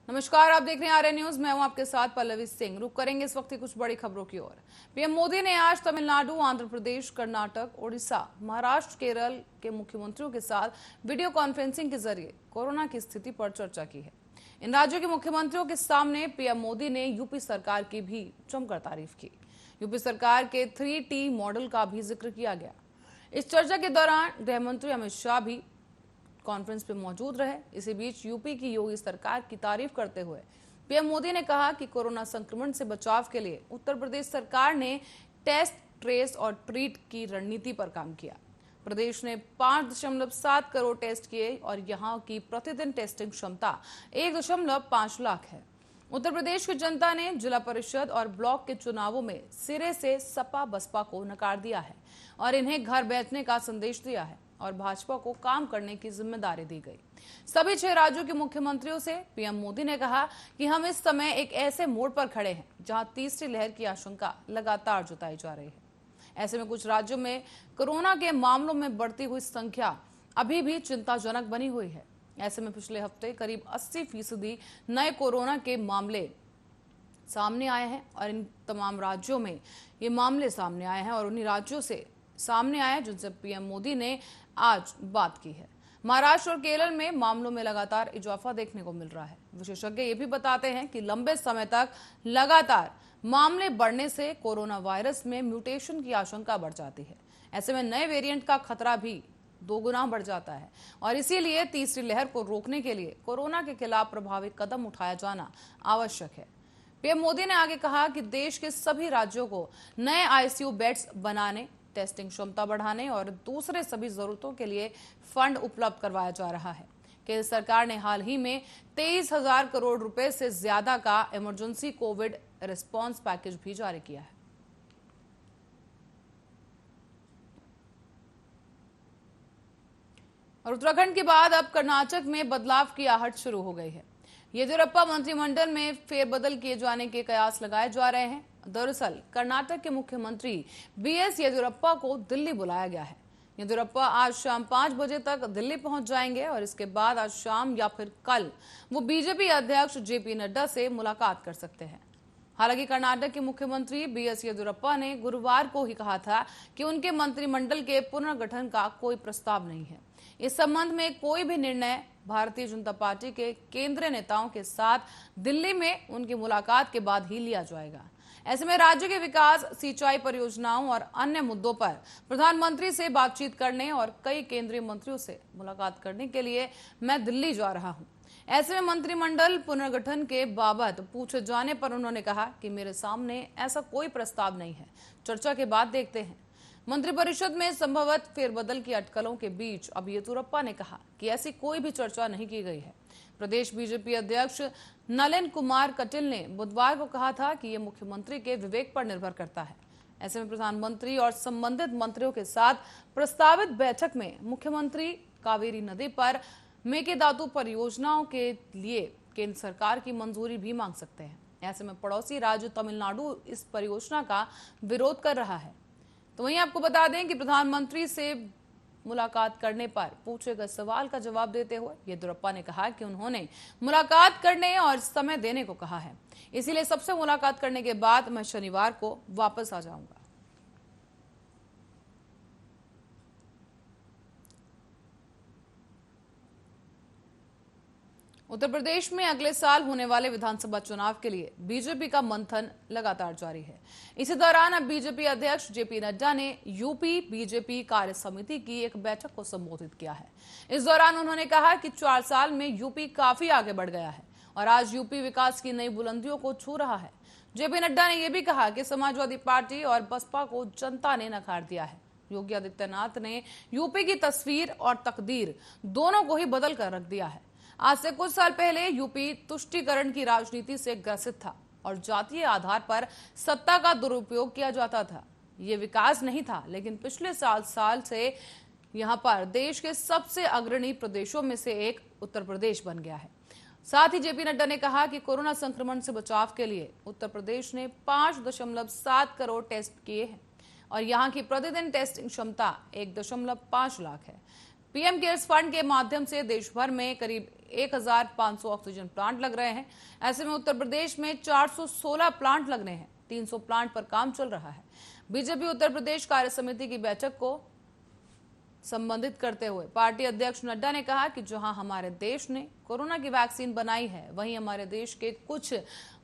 नमस्कार, आप देख रहे हैं आर्य न्यूज। मैं हूं आपके साथ पल्लवी सिंह। रुक करेंगे इस वक्त की कुछ बड़ी खबरों की ओर। पीएम मोदी ने आज तमिलनाडु, आंध्र प्रदेश, कर्नाटक, ओडिशा, महाराष्ट्र, केरल के मुख्यमंत्रियों के साथ वीडियो कॉन्फ्रेंसिंग के जरिए कोरोना की स्थिति पर चर्चा की है। इन राज्यों के मुख्यमंत्रियों के सामने पीएम मोदी ने यूपी सरकार की भी जमकर तारीफ की। यूपी सरकार के 3T मॉडल का भी जिक्र किया गया। इस चर्चा के दौरान गृह मंत्री अमित शाह भी कॉन्फ्रेंस पे मौजूद रहे। इसी बीच यूपी की योगी सरकार की तारीफ करते हुए पीएम मोदी ने कहा कि कोरोना संक्रमण से बचाव के लिए उत्तर प्रदेश सरकार ने टेस्ट, ट्रेस और ट्रीट की रणनीति पर काम किया। प्रदेश ने 5.7 करोड़ टेस्ट किए और यहां की प्रतिदिन टेस्टिंग क्षमता 1.5 लाख है। उत्तर प्रदेश की जनता ने जिला परिषद और ब्लॉक के चुनावों में सिरे से सपा बसपा को नकार दिया है और इन्हें घर बैठने का संदेश दिया है और भाजपा को काम करने की जिम्मेदारी दी गई। सभी 6 राज्यों के मुख्यमंत्रियों से पीएम मोदी ने कहा कि हम इस समय एक ऐसे मोड़ पर खड़े हैं जहां तीसरी लहर की आशंका लगातार जताई जा रही है। ऐसे में कुछ राज्यों में कोरोना के मामलों में बढ़ती हुई संख्या अभी भी चिंताजनक बनी हुई है। ऐसे में पिछले हफ्ते करीब 80% नए कोरोना के मामले सामने आए हैं और इन तमाम राज्यों में ये मामले सामने आए हैं और उन्हीं राज्यों से सामने आए जिनसे पीएम मोदी ने आज बात की है। महाराष्ट्र और केरल में मामलों में लगातार इजाफा देखने को मिल रहा है। विशेषज्ञ ये भी बताते हैं कि लंबे समय तक लगातार मामले बढ़ने से कोरोना वायरस में म्यूटेशन की आशंका बढ़ जाती है। ऐसे में नए वेरिएंट का खतरा भी 2 गुना बढ़ जाता है और इसीलिए तीसरी लहर को रोकने के लिए कोरोना के खिलाफ प्रभावी कदम उठाया जाना आवश्यक है। पीएम मोदी ने आगे कहा कि देश के सभी राज्यों को नए आईसीयू बेड्स बनाने, टेस्टिंग क्षमता बढ़ाने और दूसरे सभी जरूरतों के लिए फंड उपलब्ध करवाया जा रहा है। केंद्र सरकार ने हाल ही में 23,000 करोड़ रुपए से ज्यादा का इमरजेंसी कोविड रिस्पांस पैकेज भी जारी किया है। और उत्तराखंड के बाद अब कर्नाटक में बदलाव की आहट शुरू हो गई है। येदियुरप्पा मंत्रिमंडल में फेरबदल किए जाने के कयास लगाए जा रहे हैं। दरअसल कर्नाटक के मुख्यमंत्री बीएस येदियुरप्पा को दिल्ली बुलाया गया है। येदियुरप्पा आज शाम 5 बजे तक दिल्ली पहुंच जाएंगे और इसके बाद आज शाम या फिर कल वो बीजेपी अध्यक्ष जेपी नड्डा से मुलाकात कर सकते हैं। हालांकि कर्नाटक के मुख्यमंत्री बीएस येदियुरप्पा ने गुरुवार को ही कहा था कि उनके मंत्रिमंडल के पुनर्गठन का कोई प्रस्ताव नहीं है। इस संबंध में कोई भी निर्णय भारतीय जनता पार्टी के केंद्रीय नेताओं के साथ दिल्ली में उनकी मुलाकात के बाद ही लिया जाएगा। ऐसे में राज्य के विकास, सिंचाई परियोजनाओं और अन्य मुद्दों पर प्रधानमंत्री से बातचीत करने और कई केंद्रीय मंत्रियों से मुलाकात करने के लिए मैं दिल्ली जा रहा हूं। ऐसे में मंत्रिमंडल पुनर्गठन के बाबत पूछे जाने पर उन्होंने कहा कि मेरे सामने ऐसा कोई प्रस्ताव नहीं है, चर्चा के बाद देखते हैं। मंत्रिपरिषद में संभवत फेरबदल की अटकलों के बीच अब येदियुरप्पा ने कहा कि ऐसी कोई भी चर्चा नहीं की गई है। प्रदेश बीजेपी अध्यक्ष नलिन कुमार कटिल ने बुधवार को कहा था कि यह मुख्यमंत्री के विवेक पर निर्भर करता है। ऐसे में प्रधानमंत्री और संबंधित मंत्रियों के साथ प्रस्तावित बैठक में मुख्यमंत्री कावेरी नदी पर मेकेदातु परियोजनाओं के लिए केंद्र सरकार की मंजूरी भी मांग सकते हैं। ऐसे में पड़ोसी राज्य तमिलनाडु इस परियोजना का विरोध कर रहा है। तो वहीं आपको बता दें कि प्रधानमंत्री से मुलाकात करने पर पूछे गए सवाल का जवाब देते हुए येदियुरप्पा ने कहा कि उन्होंने मुलाकात करने और समय देने को कहा है, इसीलिए सबसे मुलाकात करने के बाद मैं शनिवार को वापस आ जाऊंगा। उत्तर प्रदेश में अगले साल होने वाले विधानसभा चुनाव के लिए बीजेपी का मंथन लगातार जारी है। इसी दौरान अब बीजेपी अध्यक्ष जेपी नड्डा ने यूपी बीजेपी कार्य समिति की एक बैठक को संबोधित किया है। इस दौरान उन्होंने कहा कि 4 साल में यूपी काफी आगे बढ़ गया है और आज यूपी विकास की नई बुलंदियों को छू रहा है। जेपी नड्डा ने यह भी कहा कि समाजवादी पार्टी और बसपा को जनता ने नकार दिया है। योगी आदित्यनाथ ने यूपी की तस्वीर और तकदीर दोनों को ही बदल कर रख दिया है। आज से कुछ साल पहले यूपी तुष्टीकरण की राजनीति से ग्रसित था और जातीय आधार पर सत्ता का दुरुपयोग किया जाता था। ये विकास नहीं था, लेकिन पिछले साल से यहां पर देश के सबसे अग्रणी प्रदेशों में से एक उत्तर प्रदेश बन गया है। साथ ही जेपी नड्डा ने कहा कि कोरोना संक्रमण से बचाव के लिए उत्तर प्रदेश ने 5.7 करोड़ टेस्ट किए हैं और यहां की प्रतिदिन टेस्टिंग क्षमता 1.5 लाख है। पीएम केयर्स फंड के माध्यम से देश भर में करीब 1500 ऑक्सीजन प्लांट लग रहे हैं। ऐसे में उत्तर प्रदेश में 416 प्लांट लगने हैं। 300 प्लांट पर काम चल रहा है। बीजेपी उत्तर प्रदेश कार्य समिति की बैठक को संबोधित करते हुए पार्टी अध्यक्ष नड्डा ने कहा कि जहां हमारे देश ने कोरोना की वैक्सीन बनाई है, वहीं हमारे देश के कुछ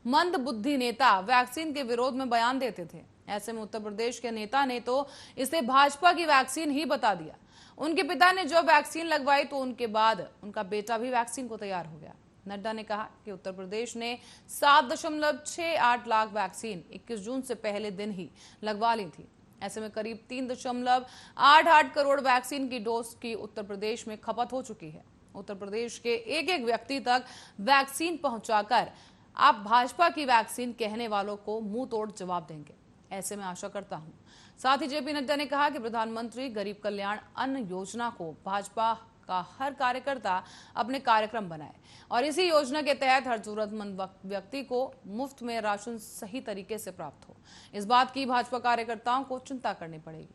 मंदबुद्धि नेता वैक्सीन के विरोध में बयान देते थे। ऐसे में उत्तर प्रदेश के नेता ने तो इसे भाजपा की वैक्सीन ही बता दिया। उनके पिता ने जब वैक्सीन लगवाई तो उनके बाद उनका बेटा भी वैक्सीन को तैयार हो गया। नड्डा ने कहा कि उत्तर प्रदेश ने 7.68 लाख वैक्सीन 21 जून से पहले दिन ही लगवा ली थी। ऐसे में करीब 3.88 करोड़ वैक्सीन की डोज की उत्तर प्रदेश में खपत हो चुकी है। उत्तर प्रदेश के एक एक व्यक्ति तक वैक्सीन पहुंचाकर आप भाजपा की वैक्सीन कहने वालों को मुंह तोड़ जवाब देंगे, ऐसे में आशा करता हूं। साथ ही जेपी नड्डा ने कहा कि प्रधानमंत्री गरीब कल्याण अन्न योजना को भाजपा का हर कार्यकर्ता अपने कार्यक्रम बनाए और इसी योजना के तहत हर जरूरतमंद व्यक्ति को मुफ्त में राशन सही तरीके से प्राप्त हो। इस बात की भाजपा कार्यकर्ताओं को चिंता करनी पड़ेगी।